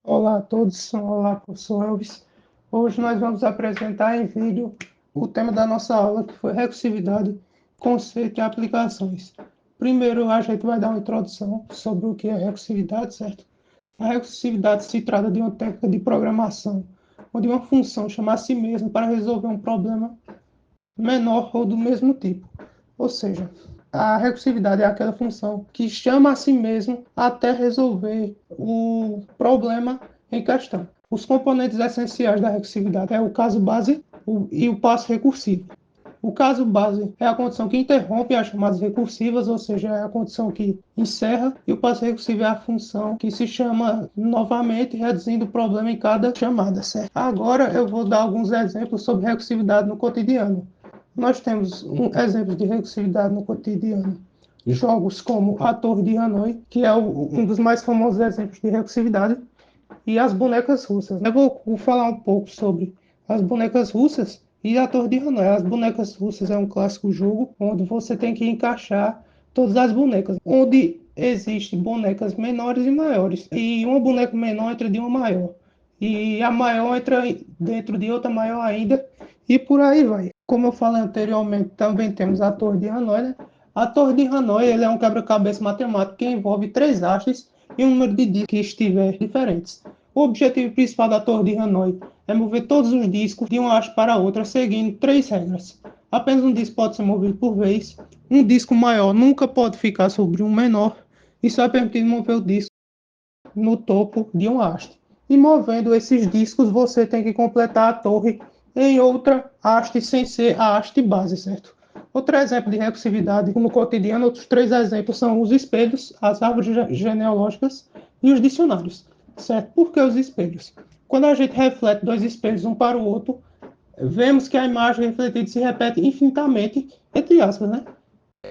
Olá a todos, olá professor Elvis. Hoje nós vamos apresentar em vídeo o tema da nossa aula, que foi recursividade, conceito e aplicações. Primeiro a gente vai dar uma introdução sobre o que é recursividade, certo? A recursividade se trata de uma técnica de programação, onde uma função chama a si mesma para resolver um problema menor ou do mesmo tipo. Ou seja, a recursividade é aquela função que chama a si mesmo até resolver o problema em questão. Os componentes essenciais da recursividade é o caso base e o passo recursivo. O caso base é a condição que interrompe as chamadas recursivas, ou seja, é a condição que encerra, e o passo recursivo é a função que se chama novamente, reduzindo o problema em cada chamada, certo? Agora eu vou dar alguns exemplos sobre recursividade no cotidiano. Nós temos exemplos de recursividade no cotidiano. Jogos como A Torre de Hanoi, que é um dos mais famosos exemplos de recursividade, e as bonecas russas. Eu vou falar um pouco sobre as bonecas russas e a Torre de Hanoi. As bonecas russas é um clássico jogo onde você tem que encaixar todas as bonecas, onde existem bonecas menores e maiores, e uma boneca menor entra de uma maior, e a maior entra dentro de outra maior ainda, e por aí vai. Como eu falei anteriormente, também temos a Torre de Hanoi, né? A Torre de Hanoi ele é um quebra-cabeça matemático que envolve três hastes e um número de discos que estiver diferentes. O objetivo principal da Torre de Hanoi é mover todos os discos de uma haste para outra, seguindo três regras. Apenas um disco pode ser movido por vez, um disco maior nunca pode ficar sobre um menor, e só é permitido mover o disco no topo de uma haste. E movendo esses discos, você tem que completar a torre em outra haste sem ser a haste base, certo? Outro exemplo de recursividade no cotidiano, outros três exemplos são os espelhos, as árvores genealógicas e os dicionários, certo? Por que os espelhos? Quando a gente reflete dois espelhos um para o outro, vemos que a imagem refletida se repete infinitamente, entre aspas, né?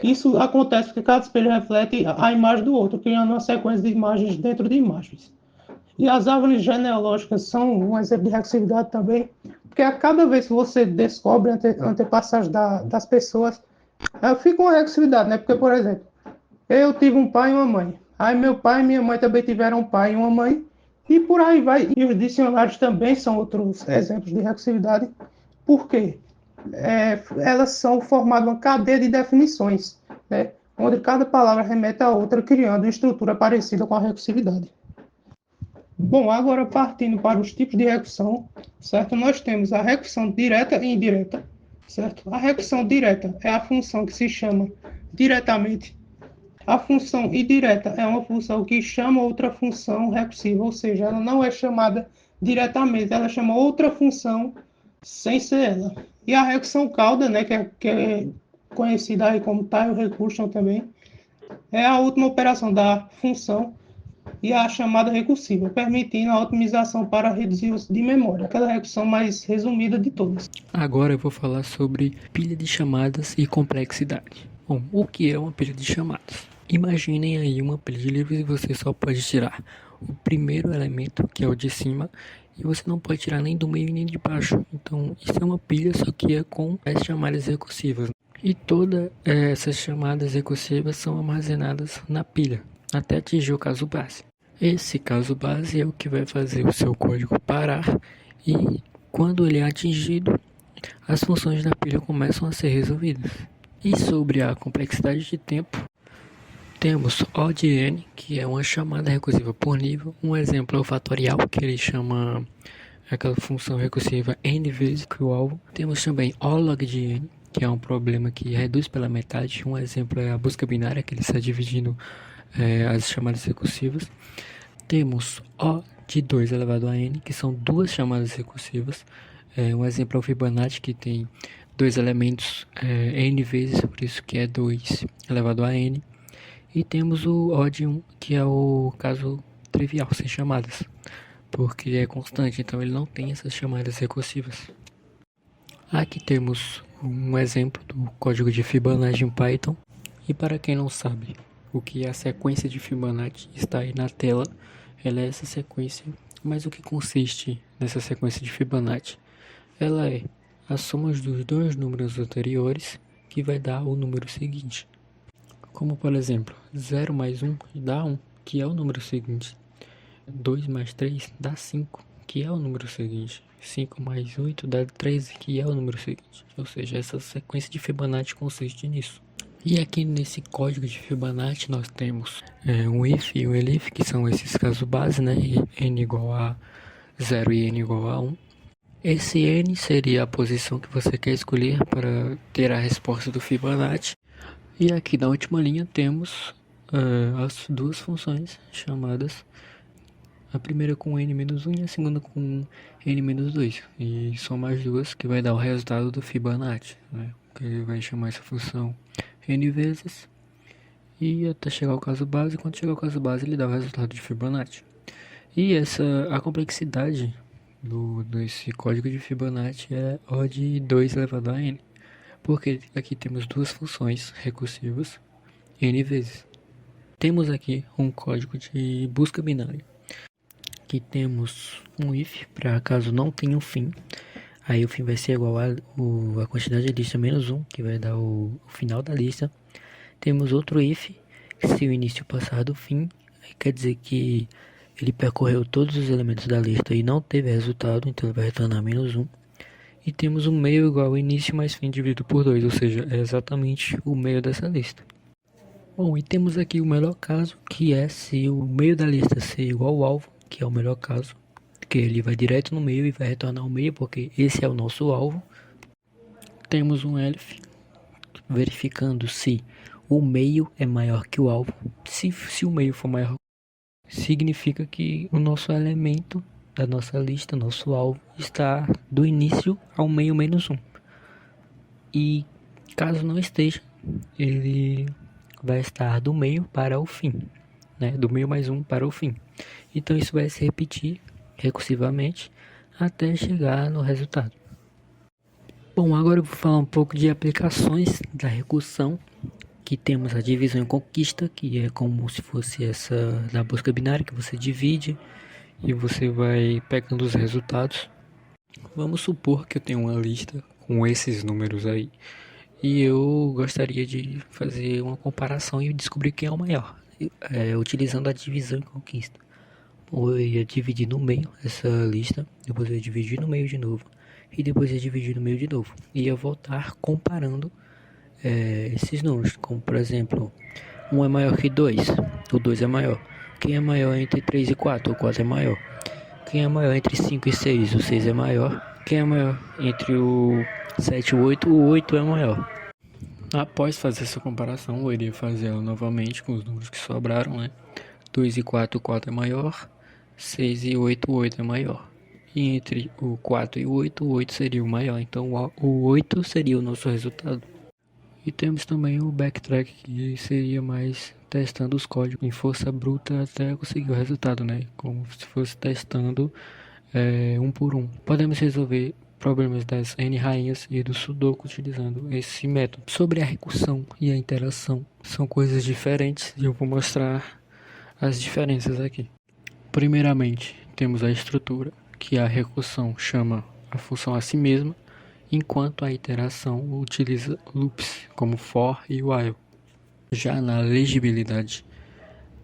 Isso acontece porque cada espelho reflete a imagem do outro, criando uma sequência de imagens dentro de imagens. E as árvores genealógicas são um exemplo de recursividade também, porque a cada vez que você descobre antepassagens das pessoas, fica uma recursividade, né? Porque, por exemplo, eu tive um pai e uma mãe. Aí meu pai e minha mãe também tiveram um pai e uma mãe. E por aí vai. E os dicionários também são outros exemplos de recursividade. Por quê? Elas são formadas uma cadeia de definições, né? Onde cada palavra remete a outra, criando uma estrutura parecida com a recursividade. Bom, agora partindo para os tipos de recursão, certo? Nós temos a recursão direta e indireta, certo? A recursão direta é a função que se chama diretamente. A função indireta é uma função que chama outra função recursiva, ou seja, ela não é chamada diretamente, ela chama outra função sem ser ela. E a recursão cauda, né, que é conhecida aí como tile recursion também, é a última operação da função e a chamada recursiva, permitindo a otimização para reduzir o uso de memória, aquela recursão mais resumida de todas. Agora eu vou falar sobre pilha de chamadas e complexidade. Bom, o que é uma pilha de chamadas? Imaginem aí uma pilha de livros e você só pode tirar o primeiro elemento, que é o de cima, e você não pode tirar nem do meio nem de baixo. Então, isso é uma pilha, só que é com as chamadas recursivas. E todas essas chamadas recursivas são armazenadas na pilha, até atingir o caso base. Esse caso base é o que vai fazer o seu código parar e, quando ele é atingido, as funções da pilha começam a ser resolvidas. E sobre a complexidade de tempo, temos O(n), que é uma chamada recursiva por nível. Um exemplo é o fatorial, que ele chama aquela função recursiva n vezes que o alvo. Temos também O(log)(n), que é um problema que reduz pela metade. Um exemplo é a busca binária, que ele está dividindo as chamadas recursivas. Temos O de 2 elevado a n, que são duas chamadas recursivas. Um exemplo é o Fibonacci, que tem dois elementos n vezes, por isso que é 2 elevado a n. E temos o O de 1, que é o caso trivial, sem chamadas, porque é constante, então ele não tem essas chamadas recursivas. Aqui temos um exemplo do código de Fibonacci em Python. E para quem não sabe o que é a sequência de Fibonacci, está aí na tela. Ela é essa sequência, mas o que consiste nessa sequência de Fibonacci? Ela é a soma dos dois números anteriores que vai dar o número seguinte. Como por exemplo, 0 mais 1 dá 1, que é o número seguinte. 2 mais 3 dá 5, que é o número seguinte. 5 mais 8 dá 13, que é o número seguinte. Ou seja, essa sequência de Fibonacci consiste nisso. E aqui nesse código de Fibonacci nós temos um if e um elif, que são esses casos base, né? N igual a 0 e n igual a 1. Esse n seria a posição que você quer escolher para ter a resposta do Fibonacci. E aqui na última linha temos as duas funções chamadas, a primeira com n-1 e a segunda com n-2. E somar as duas que vai dar o resultado do Fibonacci, né? Que ele vai chamar essa função n vezes e até chegar ao caso base. Quando chegar ao caso base ele dá o resultado de Fibonacci. E a complexidade desse código de Fibonacci é O de 2 elevado a n, porque aqui temos duas funções recursivas n vezes. Temos aqui um código de busca binária, que temos um if para caso não tenha um fim, aí o fim vai ser igual a quantidade de lista menos 1, que vai dar o final da lista. Temos outro if, que se o início passar do fim, aí quer dizer que ele percorreu todos os elementos da lista e não teve resultado, então ele vai retornar menos 1. E temos um meio igual ao início mais fim dividido por 2, ou seja, é exatamente o meio dessa lista. Bom, e temos aqui o melhor caso, que é se o meio da lista ser igual ao alvo, que é o melhor caso, que ele vai direto no meio e vai retornar o meio, porque esse é o nosso alvo. Temos um elif, verificando se o meio é maior que o alvo. Se o meio for maior, significa que o nosso elemento da nossa lista, nosso alvo, está do início ao meio menos 1. E caso não esteja, ele vai estar do meio para o fim, né? Do meio mais 1 para o fim. Então isso vai se repetir recursivamente até chegar no resultado. Bom, agora eu vou falar um pouco de aplicações da recursão, que temos a divisão e conquista, que é como se fosse essa da busca binária, que você divide e você vai pegando os resultados. Vamos supor que eu tenho uma lista com esses números aí e eu gostaria de fazer uma comparação e descobrir quem é o maior, utilizando a divisão e conquista. Eu ia dividir no meio essa lista, depois eu ia dividir no meio de novo e depois ia dividir no meio de novo. E ia voltar comparando esses números, como por exemplo, 1 é maior que 2, o 2 é maior. Quem é maior entre 3 e 4, o 4 é maior. Quem é maior entre 5 e 6, o 6 é maior. Quem é maior entre o 7 e o 8 é maior. Após fazer essa comparação, eu iria fazer ela novamente com os números que sobraram, né? 2 e 4, o 4 é maior. 6 e 8, o 8 é maior. E entre o 4 e o 8 seria o maior. Então o 8 seria o nosso resultado. E temos também o backtrack, que seria mais testando os códigos em força bruta até conseguir o resultado, né? Como se fosse testando um por um. Podemos resolver problemas das N rainhas e do Sudoku utilizando esse método. Sobre a recursão e a interação, são coisas diferentes e eu vou mostrar as diferenças aqui. Primeiramente, temos a estrutura, que a recursão chama a função a si mesma, enquanto a iteração utiliza loops como for e while. Já na legibilidade,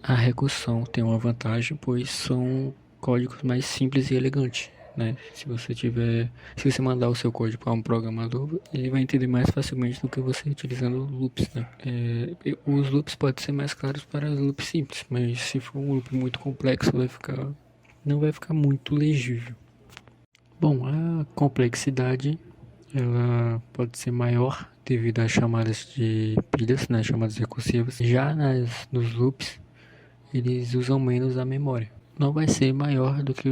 a recursão tem uma vantagem, pois são códigos mais simples e elegantes, né? Se você mandar o seu código para um programador, ele vai entender mais facilmente do que você utilizando loops, né? Os loops podem ser mais claros para loops simples, mas se for um loop muito complexo, não vai ficar muito legível. Bom, a complexidade ela pode ser maior devido às chamadas de pilhas, né, chamadas recursivas. Já nos loops, eles usam menos a memória. Não vai ser maior do que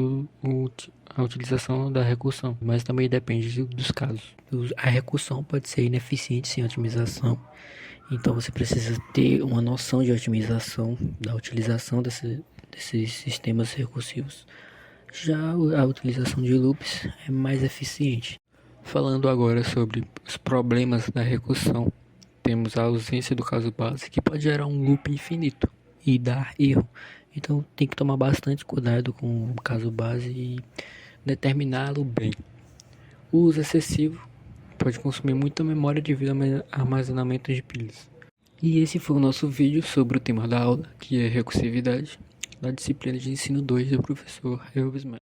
a utilização da recursão, mas também depende dos casos. A recursão pode ser ineficiente sem otimização, então você precisa ter uma noção de otimização da utilização desses sistemas recursivos. Já a utilização de loops é mais eficiente. Falando agora sobre os problemas da recursão, temos a ausência do caso base, que pode gerar um loop infinito e dar erro. Então tem que tomar bastante cuidado com o caso base e determiná-lo bem. O uso excessivo pode consumir muita memória devido ao armazenamento de pilhas. E esse foi o nosso vídeo sobre o tema da aula, que é recursividade. da disciplina de ensino 2 do professor Elvis Melo.